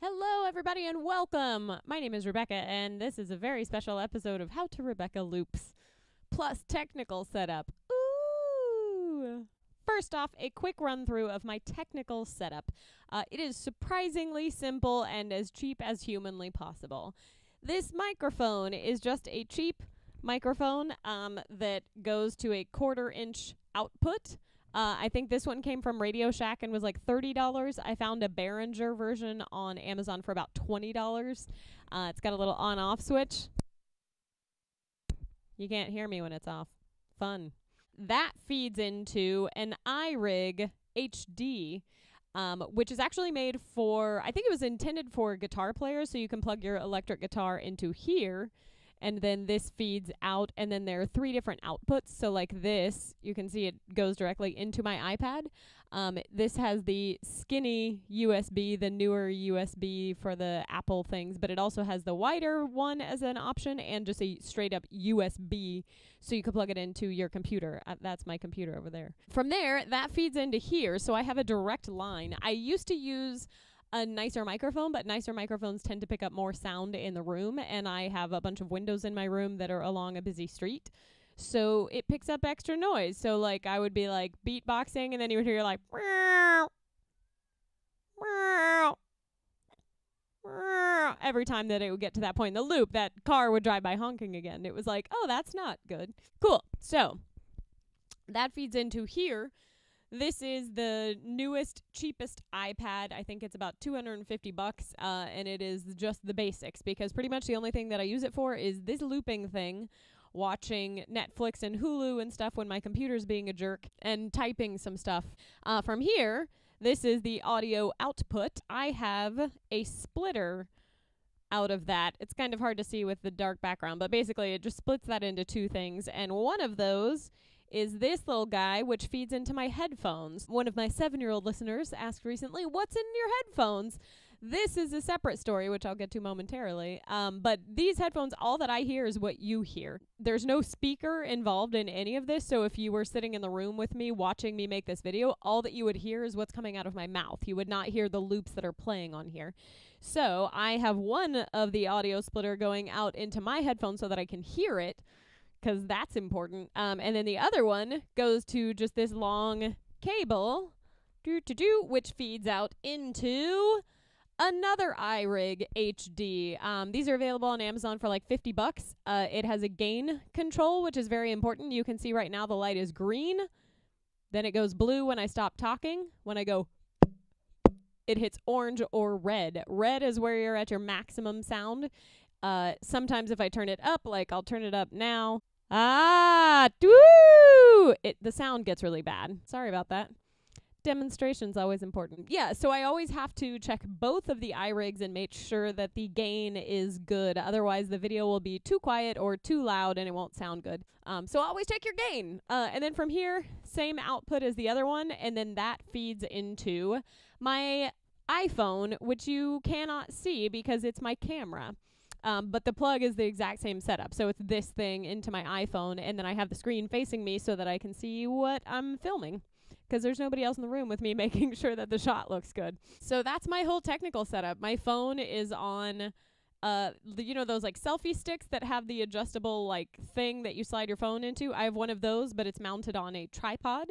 Hello, everybody, and welcome. My name is Rebecca, and this is a very special episode of How to Rebecca Loops, plus technical setup. Ooh! First off, a quick run-through of my technical setup. It is surprisingly simple and as cheap as humanly possible. This microphone is just a cheap microphone that goes to a 1/4-inch output. I think this one came from Radio Shack and was like $30. I found a Behringer version on Amazon for about $20. It's got a little on-off switch. You can't hear me when it's off. Fun. That feeds into an iRig HD, which is actually made for, I think it was intended for guitar players, so you can plug your electric guitar into here, and then this feeds out, and then there are 3 different outputs. So like this, you can see it goes directly into my iPad. This has the skinny USB, the newer USB for the Apple things, but it also has the wider one as an option and just a straight up USB, so you can plug it into your computer. That's my computer over there. From there, that feeds into here, so I have a direct line. I used to use a nicer microphone, but nicer microphones tend to pick up more sound in the room, and I have a bunch of windows in my room that are along a busy street, so it picks up extra noise. So like I would be like beatboxing, and then you would hear like meow, meow, meow, every time that it would get to that point in the loop. That car would drive by honking again. It was like, oh, that's not good. Cool. So that feeds into here. This is the newest, cheapest iPad. I think it's about $250, and it is just the basics, because pretty much the only thing that I use it for is this looping thing, watching Netflix and Hulu and stuff when my computer's being a jerk, and typing some stuff. From here, this is the audio output. I have a splitter out of that. It's kind of hard to see with the dark background, but basically it just splits that into 2 things, and one of those is this little guy, which feeds into my headphones. One of my 7-year-old listeners asked recently, what's in your headphones? This is a separate story, which I'll get to momentarily. But these headphones, all that I hear is what you hear. There's no speaker involved in any of this, so if you were sitting in the room with me watching me make this video, all that you would hear is what's coming out of my mouth. You would not hear the loops that are playing on here. So I have one of the audio splitter going out into my headphones so that I can hear it, because that's important. And then the other one goes to just this long cable, which feeds out into another iRig HD. These are available on Amazon for like $50. It has a gain control, which is very important. You can see right now the light is green. Then it goes blue when I stop talking. When I go, it hits orange or red. Red is where you're at your maximum sound. Sometimes if I turn it up, like I'll turn it up now. The sound gets really bad. Sorry about that. Demonstration's always important. Yeah, so I always have to check both of the iRigs and make sure that the gain is good. Otherwise, the video will be too quiet or too loud and it won't sound good. So always check your gain. And then from here, same output as the other one, and then that feeds into my iPhone, which you cannot see because it's my camera. But the plug is the exact same setup. So it's this thing into my iPhone, and then I have the screen facing me so that I can see what I'm filming, because there's nobody else in the room with me making sure that the shot looks good. So that's my whole technical setup. My phone is on, you know, those like selfie sticks that have the adjustable like thing that you slide your phone into. I have one of those, but it's mounted on a tripod.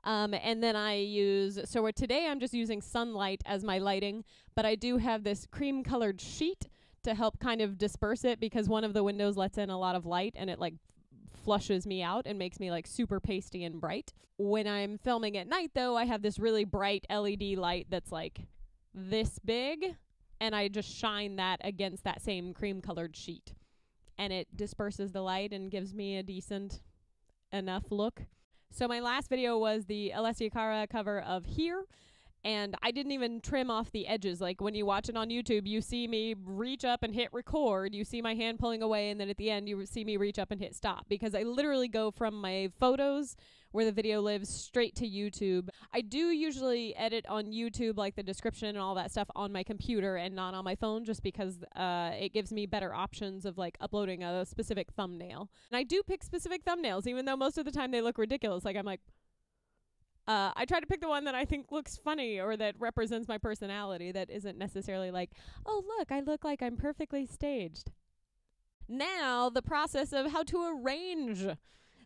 And then I use, so today I'm just using sunlight as my lighting, but I do have this cream colored sheet to help kind of disperse it, because one of the windows lets in a lot of light and it like flushes me out and makes me like super pasty and bright. When I'm filming at night though, I have this really bright LED light that's like this big, and I just shine that against that same cream colored sheet, and it disperses the light and gives me a decent enough look. So my last video was the Alessia Cara cover of Here, and I didn't even trim off the edges. Like when you watch it on YouTube, you see me reach up and hit record. You see my hand pulling away, and then at the end you see me reach up and hit stop, because I literally go from my photos where the video lives straight to YouTube. I do usually edit on YouTube, like the description and all that stuff, on my computer and not on my phone, just because it gives me better options of like uploading a specific thumbnail. And I do pick specific thumbnails, even though most of the time they look ridiculous. Like I'm like, I try to pick the one that I think looks funny or that represents my personality, that isn't necessarily like, oh, look, I look like I'm perfectly staged. Now, the process of how to arrange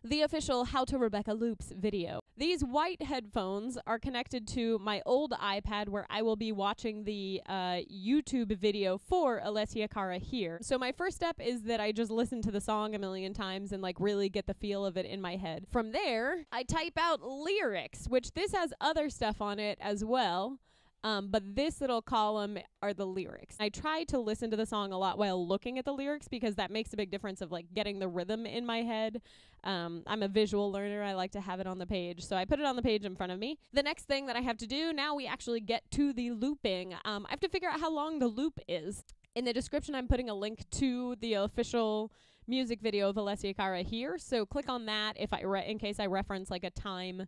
the official How to Rebecca Loops video. These white headphones are connected to my old iPad where I will be watching the YouTube video for Alessia Cara here. So my first step is that I just listen to the song a million times and like really get the feel of it in my head. From there, I type out lyrics, which this has other stuff on it as well. But this little column are the lyrics. I try to listen to the song a lot while looking at the lyrics because that makes a big difference of like getting the rhythm in my head. I'm a visual learner. I like to have it on the page. So I put it on the page in front of me. The next thing that I have to do, now we actually get to the looping. I have to figure out how long the loop is. In the description, I'm putting a link to the official music video of Alessia Cara here. So click on that if in case I reference like a time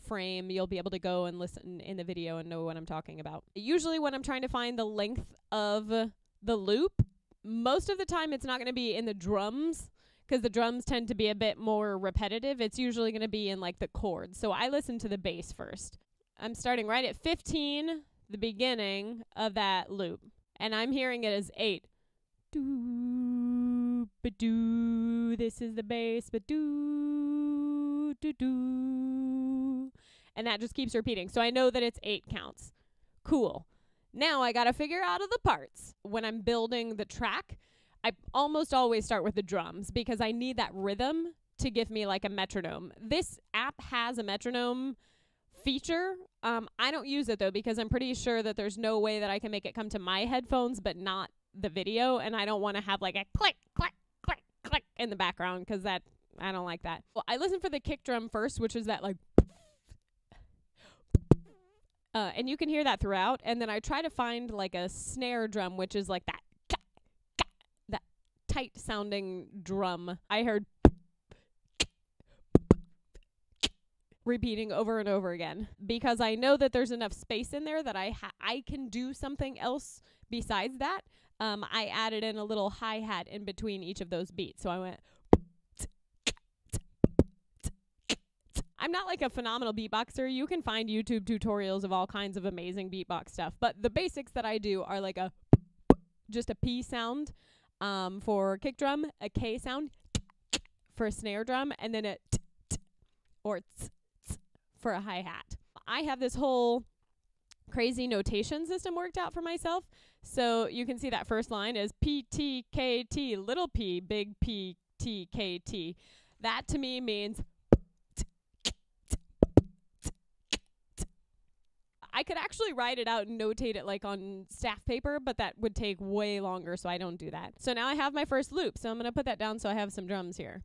frame, you'll be able to go and listen in the video and know what I'm talking about. Usually when I'm trying to find the length of the loop, most of the time it's not going to be in the drums because the drums tend to be a bit more repetitive. It's usually going to be in like the chords. So I listen to the bass first. I'm starting right at 15, the beginning of that loop, and I'm hearing it as 8. Do, ba-do, this is the bass, ba-do, do-do. And that just keeps repeating. So I know that it's 8 counts. Cool. Now I got to figure out the parts. When I'm building the track, I almost always start with the drums because I need that rhythm to give me like a metronome. This app has a metronome feature. I don't use it though because I'm pretty sure that there's no way that I can make it come to my headphones but not the video, and I don't want to have like a click, click, click, click in the background because I don't like that. Well, I listen for the kick drum first, which is that like and you can hear that throughout, and then I try to find like a snare drum, which is like that tight sounding drum. I heard repeating over and over again because I know that there's enough space in there that I can do something else besides that. I added in a little hi-hat in between each of those beats. So I went. I'm not like a phenomenal beatboxer. You can find YouTube tutorials of all kinds of amazing beatbox stuff. But the basics that I do are like just a P sound for kick drum, a K sound for a snare drum, and then a or for a hi-hat. I have this whole crazy notation system worked out for myself. So you can see that first line is P, T, K, T, little p, big P, T, K, T. That to me means I could actually write it out and notate it like on staff paper, but that would take way longer, so I don't do that. So now I have my first loop, so I'm going to put that down so I have some drums here.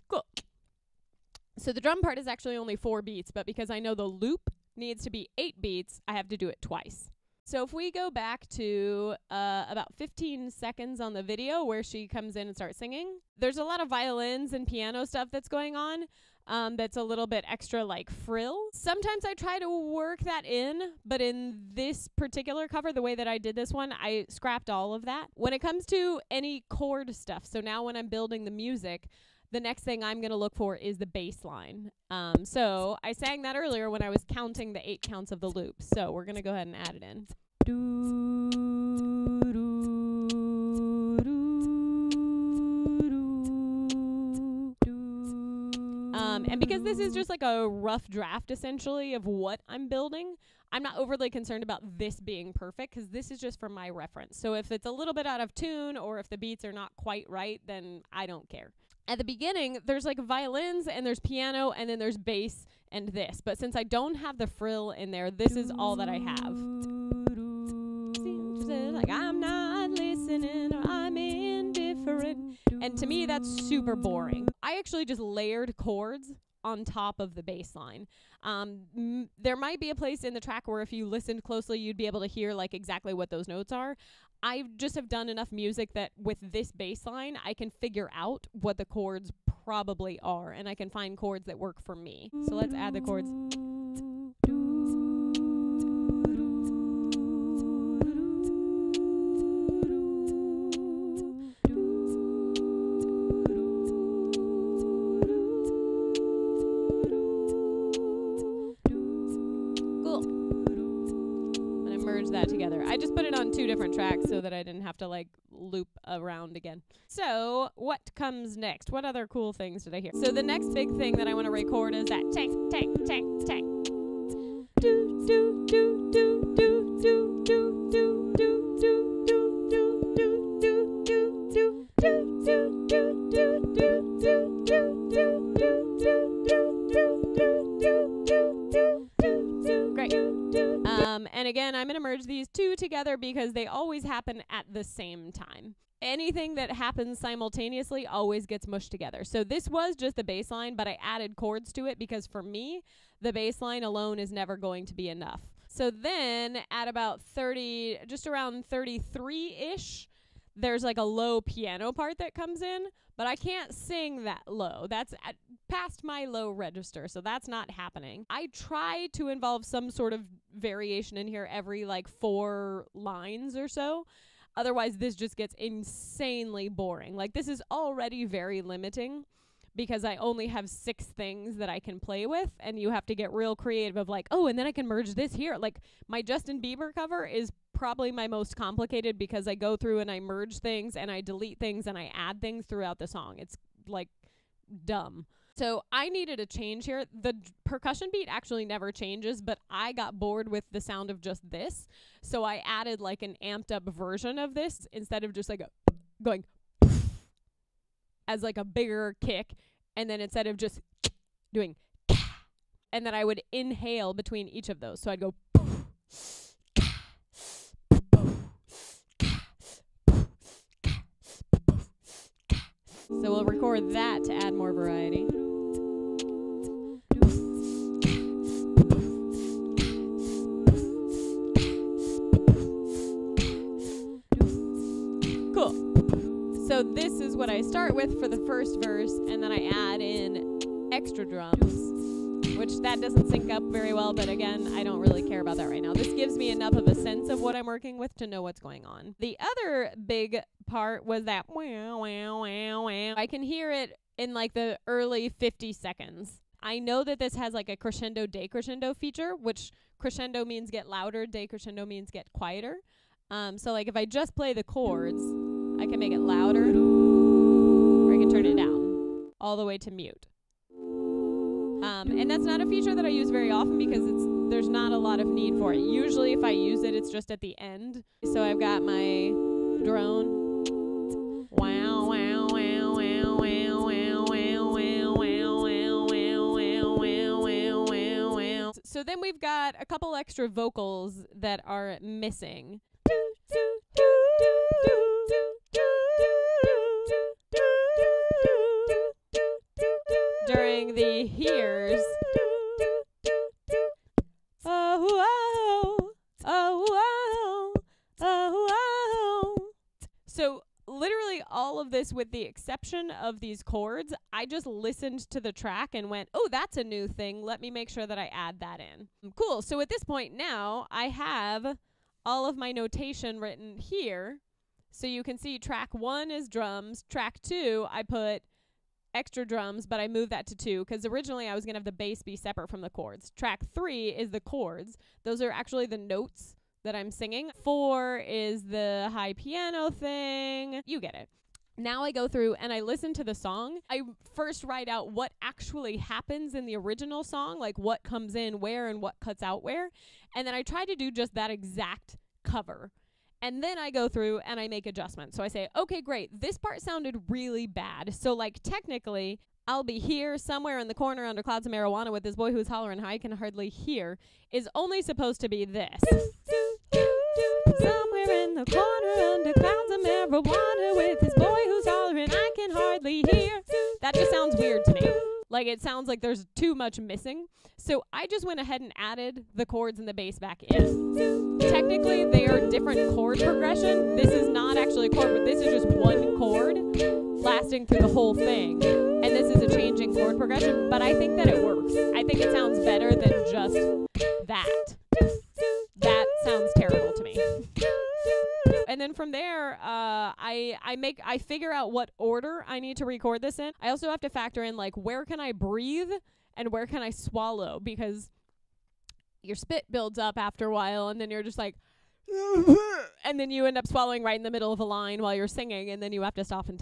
Cool. So the drum part is actually only 4 beats, but because I know the loop needs to be 8 beats, I have to do it twice. So if we go back to about 15 seconds on the video where she comes in and starts singing, there's a lot of violins and piano stuff that's going on that's a little bit extra like frill. Sometimes I try to work that in, but in this particular cover, the way that I did this one, I scrapped all of that. When it comes to any chord stuff, so now when I'm building the music, the next thing I'm going to look for is the bass line. So I sang that earlier when I was counting the 8 counts of the loop. So we're going to go ahead and add it in. And because this is just like a rough draft essentially of what I'm building, I'm not overly concerned about this being perfect because this is just for my reference. So if it's a little bit out of tune or if the beats are not quite right, then I don't care. At the beginning, there's like violins and there's piano and then there's bass and this. But since I don't have the frill in there, this is all that I have. Like, I'm not listening or I'm indifferent. And to me, that's super boring. I actually just layered chords on top of the bass line. There might be a place in the track where if you listened closely, you'd be able to hear like exactly what those notes are. I just have done enough music that with this bass line, I can figure out what the chords probably are, and I can find chords that work for me. So let's add the chords. that together. I just put it on 2 different tracks so that I didn't have to like loop around again. So what comes next? What other cool things did I hear? So the next big thing that I want to record is that tank. Do do do do do do do do do do do do do do. Great. And again, I'm going to merge these 2 together because they always happen at the same time. Anything that happens simultaneously always gets mushed together. So this was just the bass line, but I added chords to it because for me, the bass line alone is never going to be enough. So then at about 30, just around 33-ish, there's like a low piano part that comes in, but I can't sing that low. That's past my low register, so that's not happening. I try to involve some sort of variation in here every like 4 lines or so. Otherwise, this just gets insanely boring. Like, this is already very limiting because I only have 6 things that I can play with, and you have to get real creative of like, oh, and then I can merge this here. Like, my Justin Bieber cover is probably my most complicated because I go through and I merge things and I delete things and I add things throughout the song. It's like dumb. So I needed a change here. The percussion beat actually never changes, but I got bored with the sound of just this. So I added like an amped up version of this instead of just like going as like a bigger kick. And then instead of just doing, and then I would inhale between each of those. So I'd go, so we'll record that to add more variety. Cool. So this is what I start with for the first verse, and then I add in extra drums, which that doesn't sync up very well, but again, I don't really care about that right now. This gives me enough of a sense of what I'm working with to know what's going on. The other big part was that wow, wow, wow, wow. I can hear it in like the early 50 seconds. I know that this has like a crescendo decrescendo feature, which crescendo means get louder, decrescendo means get quieter. So like if I just play the chords, I can make it louder, or I can turn it down all the way to mute. And that's not a feature that I use very often because there's not a lot of need for it. Usually if I use it, it's just at the end. So I've got my drone. Wow, wow, wow, wow, wow, wow, wow, wow, wow, wow, wow, wow, wow, wow. So then we've got a couple extra vocals that are missing. During the hears. Oh, oh, oh, oh, oh, oh. So literally all of this, with the exception of these chords, I just listened to the track and went, oh, that's a new thing. Let me make sure that I add that in. Cool. So at this point now, I have all of my notation written here. So you can see track 1 is drums. Track 2, I put extra drums, but I moved that to 2 because originally I was going to have the bass be separate from the chords. Track 3 is the chords. Those are actually the notes that I'm singing. 4 is the high piano thing. You get it. Now I go through and I listen to the song. I first write out what actually happens in the original song, like what comes in where and what cuts out where. And then I try to do just that exact cover. And then I go through and I make adjustments. So I say, okay, great. This part sounded really bad. So like technically, I'll be here somewhere in the corner under clouds of marijuana with this boy who's hollering I can hardly hear is only supposed to be this. Somewhere in the corner under clouds of marijuana with this boy who's hollering I can hardly hear. That just sounds weird to me. Like it sounds like there's too much missing. So I just went ahead and added the chords and the bass back in. Technically, they are different chord progression. This is not actually a chord, but this is just one chord lasting through the whole thing. And this is a changing chord progression, but I think that it works. I think it sounds better than just that. That sounds terrible to me. And then from there, I figure out what order I need to record this in. I also have to factor in like where can I breathe and where can I swallow, because your spit builds up after a while and then you're just like and then you end up swallowing right in the middle of a line while you're singing, and then you have to stop and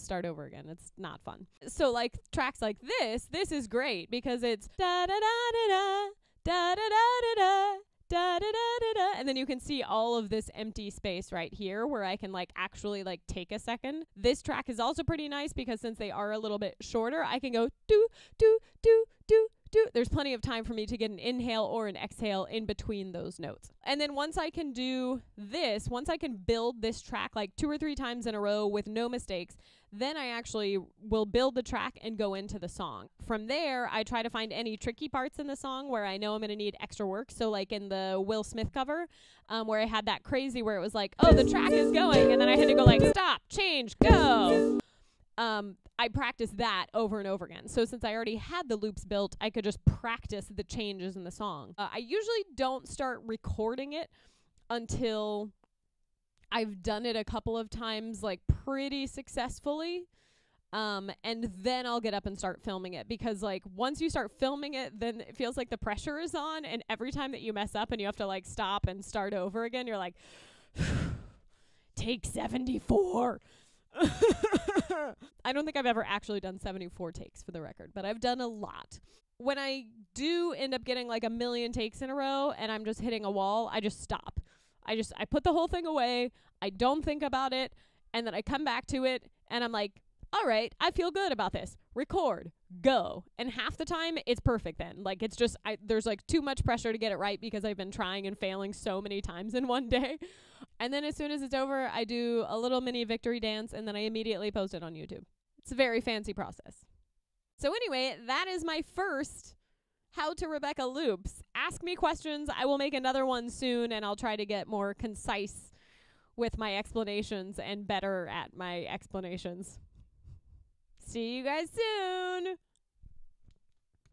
start over again. It's not fun. So like tracks like this is great because it's da da da da da da da da da da da da da, and then you can see all of this empty space right here where I can like actually like take a second. This track is also pretty nice because since they are a little bit shorter, I can go do do do do do. There's plenty of time for me to get an inhale or an exhale in between those notes. And then once I can do this, once I can build this track like 2 or 3 times in a row with no mistakes, then I actually will build the track and go into the song. From there, I try to find any tricky parts in the song where I know I'm going to need extra work. So like in the Will Smith cover, where I had that crazy where it was like, oh, the track is going, and then I had to go like, stop, change, go. I practiced that over and over again. So since I already had the loops built, I could just practice the changes in the song. I usually don't start recording it until I've done it a couple of times, like pretty successfully. And then I'll get up and start filming it, because like once you start filming it, then it feels like the pressure is on, and every time that you mess up and you have to like stop and start over again, you're like, take 74. I don't think I've ever actually done 74 takes, for the record, but I've done a lot. When I do end up getting like a million takes in a row and I'm just hitting a wall, I just stop. I put the whole thing away. I don't think about it. And then I come back to it and I'm like, all right, I feel good about this. Record, go. And half the time it's perfect then. Like it's just, there's like too much pressure to get it right because I've been trying and failing so many times in one day. And then as soon as it's over, I do a little mini victory dance and then I immediately post it on YouTube. It's a very fancy process. So anyway, that is my first How to Rebecca Loops. Ask me questions. I will make another one soon, and I'll try to get more concise with my explanations and better at my explanations. See you guys soon.